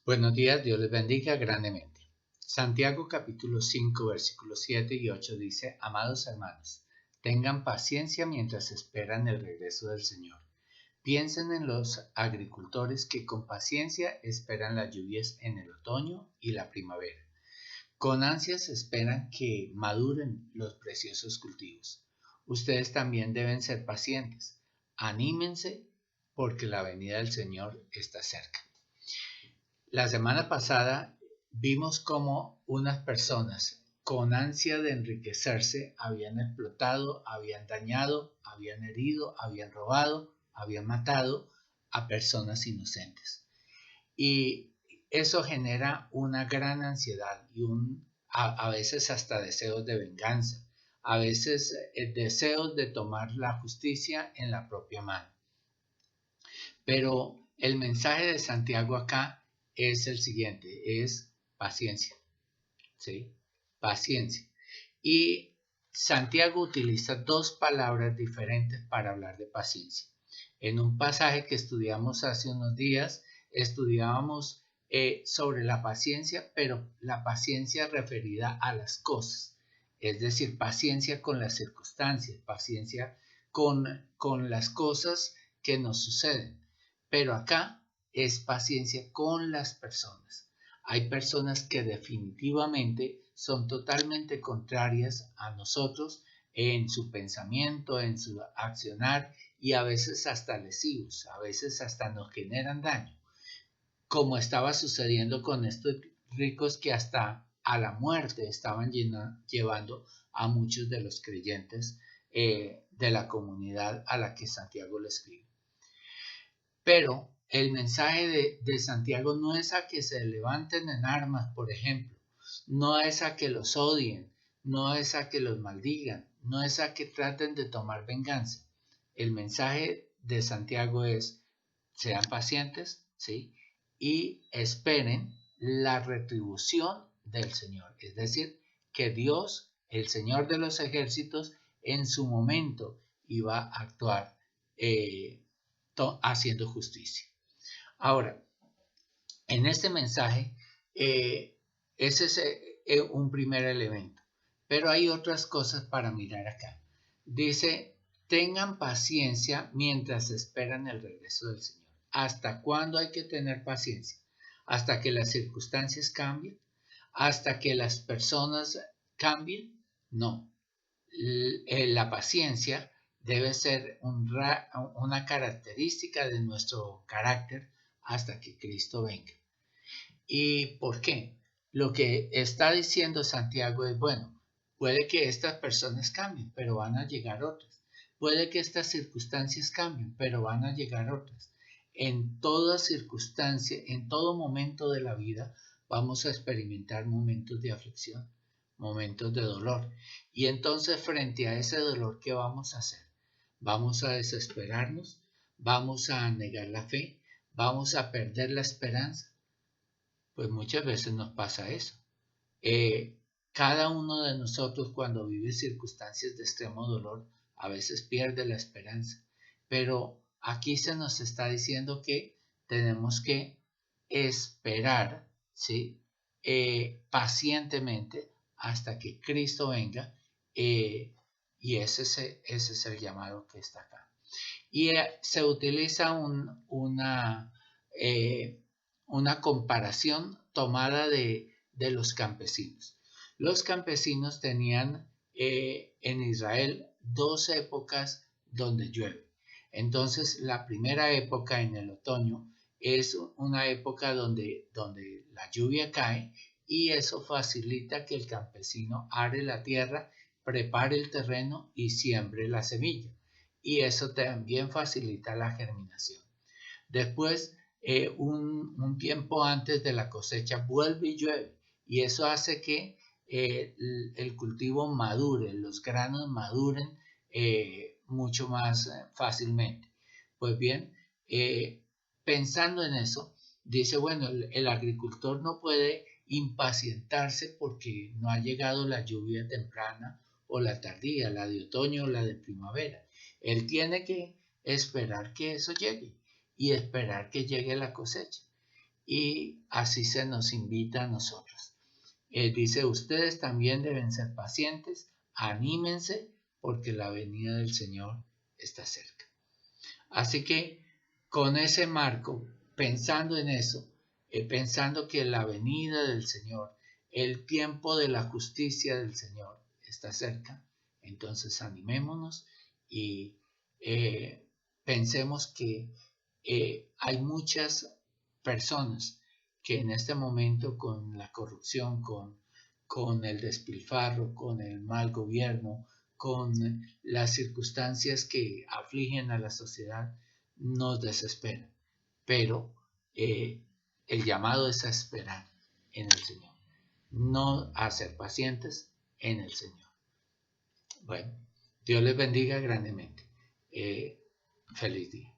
Buenos días, Dios les bendiga grandemente. Santiago capítulo 5 versículos 7 y 8 dice: Amados hermanos, tengan paciencia mientras esperan el regreso del Señor. Piensen en los agricultores que con paciencia esperan las lluvias en el otoño y la primavera. Con ansias esperan que maduren los preciosos cultivos. Ustedes también deben ser pacientes. Anímense porque la venida del Señor está cerca. La semana pasada vimos cómo unas personas con ansia de enriquecerse habían explotado, habían dañado, habían herido, habían robado, habían matado a personas inocentes. Y eso genera una gran ansiedad y a veces hasta deseos de venganza, a veces deseos de tomar la justicia en la propia mano. Pero el mensaje de Santiago acá es el siguiente, es paciencia, ¿sí? Paciencia. Y Santiago utiliza dos palabras diferentes para hablar de paciencia. En un pasaje que estudiamos hace unos días, estudiábamos sobre la paciencia, pero la paciencia referida a las cosas, es decir, paciencia con las circunstancias, paciencia con las cosas que nos suceden. Pero acá es paciencia con las personas. Hay personas que definitivamente son totalmente contrarias a nosotros en su pensamiento, en su accionar y a veces hasta lesivos, a veces hasta nos generan daño, como estaba sucediendo con estos ricos que hasta a la muerte estaban llevando a muchos de los creyentes de la comunidad a la que Santiago le escribe. Pero el mensaje de Santiago no es a que se levanten en armas, por ejemplo, no es a que los odien, no es a que los maldigan, no es a que traten de tomar venganza. El mensaje de Santiago es: sean pacientes, ¿sí? Y esperen la retribución del Señor. Es decir, que Dios, el Señor de los ejércitos, en su momento iba a actuar haciendo justicia. Ahora, en este mensaje, ese es un primer elemento, pero hay otras cosas para mirar acá. Dice: tengan paciencia mientras esperan el regreso del Señor. ¿Hasta cuándo hay que tener paciencia? ¿Hasta que las circunstancias cambien? ¿Hasta que las personas cambien? No. La paciencia debe ser una característica de nuestro carácter hasta que Cristo venga. ¿Y por qué? Lo que está diciendo Santiago es: bueno, puede que estas personas cambien, pero van a llegar otras. Puede que estas circunstancias cambien, pero van a llegar otras. En toda circunstancia, en todo momento de la vida, vamos a experimentar momentos de aflicción, momentos de dolor. Y entonces, frente a ese dolor, ¿qué vamos a hacer? ¿Vamos a desesperarnos? ¿Vamos a negar la fe? ¿Vamos a perder la esperanza? Pues muchas veces nos pasa eso. Cada uno de nosotros, cuando vive circunstancias de extremo dolor, a veces pierde la esperanza. Pero aquí se nos está diciendo que tenemos que esperar, ¿sí? Pacientemente hasta que Cristo venga, y ese es el llamado que está acá. Y se utiliza una comparación tomada de los campesinos. Los campesinos tenían en Israel dos épocas donde llueve. Entonces, la primera época, en el otoño, es una época donde la lluvia cae, y eso facilita que el campesino are la tierra, prepare el terreno y siembre la semilla. Y eso también facilita la germinación. Después, un tiempo antes de la cosecha, vuelve y llueve, y eso hace que el cultivo madure, los granos maduren mucho más fácilmente. Pues bien, pensando en eso, dice: bueno, el agricultor no puede impacientarse porque no ha llegado la lluvia temprana o la tardía, la de otoño o la de primavera. Él tiene que esperar que eso llegue y esperar que llegue la cosecha. y así se nos invita a nosotros. Dice, ustedes también deben ser pacientes, anímense porque la venida del Señor está cerca. Así que con ese marco, pensando en eso, pensando que la venida del Señor, el tiempo de la justicia del Señor está cerca, entonces animémonos y pensemos que hay muchas personas que en este momento con la corrupción, con el despilfarro, con el mal gobierno, con las circunstancias que afligen a la sociedad, nos desesperan. Pero el llamado es a esperar en el Señor, no a ser pacientes en el Señor. Bueno, Dios les bendiga grandemente. Feliz día.